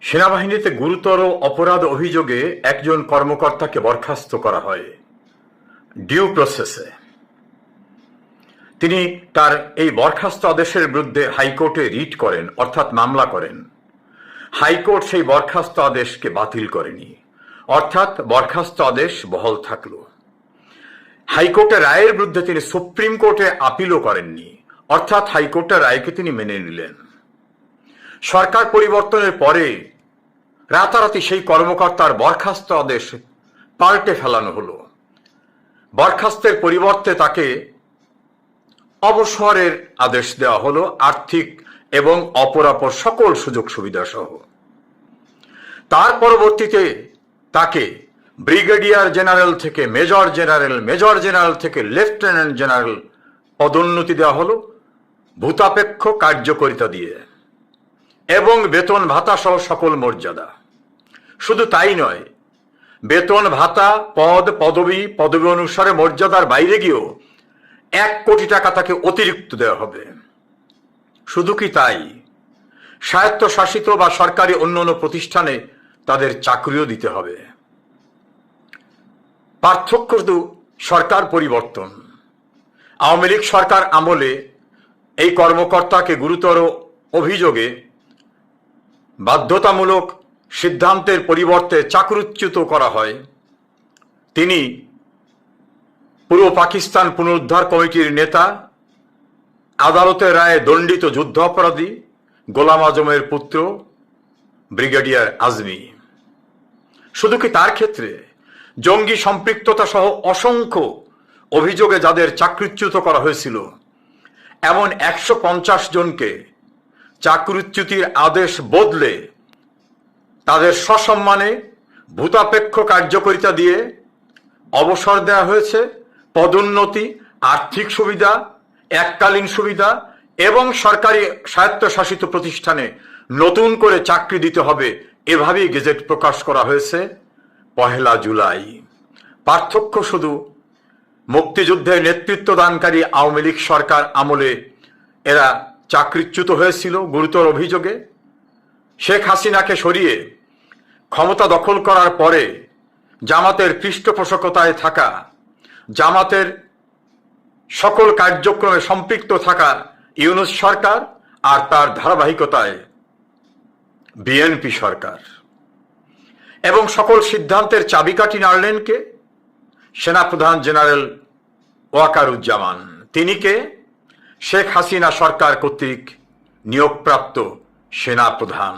সেনাবাহিনীতে গুরুতর অপরাধ অভিযোগে একজন কর্মকর্তাকে বরখাস্ত করা হয় ডিউ প্রসেসে। তিনি তার এই বরখাস্ত আদেশের বিরুদ্ধে হাইকোর্টে রিট করেন, অর্থাৎ মামলা করেন। হাইকোর্ট সেই বরখাস্ত আদেশকে বাতিল করেনি, অর্থাৎ বরখাস্ত আদেশ বহাল থাকল। হাইকোর্টের রায়ের বিরুদ্ধে তিনি সুপ্রিম কোর্টে আপিলও করেননি, অর্থাৎ হাইকোর্টের রায়কে তিনি মেনে নিলেন। সরকার পরিবর্তনের পরে রাতারাতি সেই কর্মকর্তার বরখাস্ত আদেশ পাল্টে ফেলানো হলো। বরখাস্তের পরিবর্তে তাকে অবসরের আদেশ দেওয়া হলো, আর্থিক এবং অপরাপর সকল সুযোগ সুবিধা সহ। তার পরবর্তীতে তাকে ব্রিগেডিয়ার জেনারেল থেকে মেজর জেনারেল, মেজর জেনারেল থেকে লেফটেন্যান্ট জেনারেল পদোন্নতি দেওয়া হলো ভূতাপেক্ষ কার্যকারিতা দিয়ে, এবং বেতন ভাতা সহ সকল মর্যাদা। শুধু তাই নয়, বেতন ভাতা, পদ, পদবি অনুসারে মর্যাদার বাইরে গিয়েও 1 কোটি টাকা তাকে অতিরিক্ত দেওয়া হবে। শুধু কি তাই, স্বায়ত্তশাসিত বা সরকারি অন্যান্য প্রতিষ্ঠানে তাদের চাকরিও দিতে হবে। পার্থক্য শুধু সরকার পরিবর্তন। আওয়ামী লীগ সরকার আমলে এই কর্মকর্তাকে গুরুতর অভিযোগে বাধ্যতামূলক সিদ্ধান্তের পরিবর্তে চাকরিচ্যুত করা হয়। তিনি পূর্ব পাকিস্তান পুনরুদ্ধার কমিটির নেতা, আদালতের রায়ে দণ্ডিত যুদ্ধ অপরাধী গোলাম আজমের পুত্র ব্রিগেডিয়ার আজমি। শুধু কি তার ক্ষেত্রে জঙ্গি সম্পৃক্ততা সহ অসংখ্য অভিযোগে যাদের চাকরিচ্যুত করা হয়েছিল, এমন 150 জনকে চাকরিচ্যুতির আদেশ বদলে তাদের সসম্মানে ভূতাপেক্ষ কার্যকারিতা দিয়ে অবসর দেওয়া হয়েছে, পদোন্নতি, আর্থিক সুবিধা, এককালীন সুবিধা এবং সরকারি স্বায়ত্তশাসিত প্রতিষ্ঠানে নতুন করে চাকরি দিতে হবে, এভাবেই গেজেট প্রকাশ করা হয়েছে 1 জুলাই। পার্থক্য শুধু মুক্তিযুদ্ধের নেতৃত্ব দানকারী আওয়ামী লীগ সরকার আমলে এরা চাকরিচ্যুত হয়েছিল গুরুতর অভিযোগে। শেখ হাসিনাকে সরিয়ে ক্ষমতা দখল করার পরে জামাতের পৃষ্ঠপোষকতায় থাকা, জামাতের সকল কার্যক্রমে সম্পৃক্ত থাকা ইউনূস সরকার, আর তার ধারাবাহিকতায় বিএনপি সরকার। এবং সকল সিদ্ধান্তের চাবিকাঠি নাড়লেন কে? সেনাপ্রধান জেনারেল ওয়াকারুজ্জামান। তিনি কে? শেখ হাসিনা সরকার কর্তৃক নিয়োগপ্রাপ্ত সেনাপ্রধান।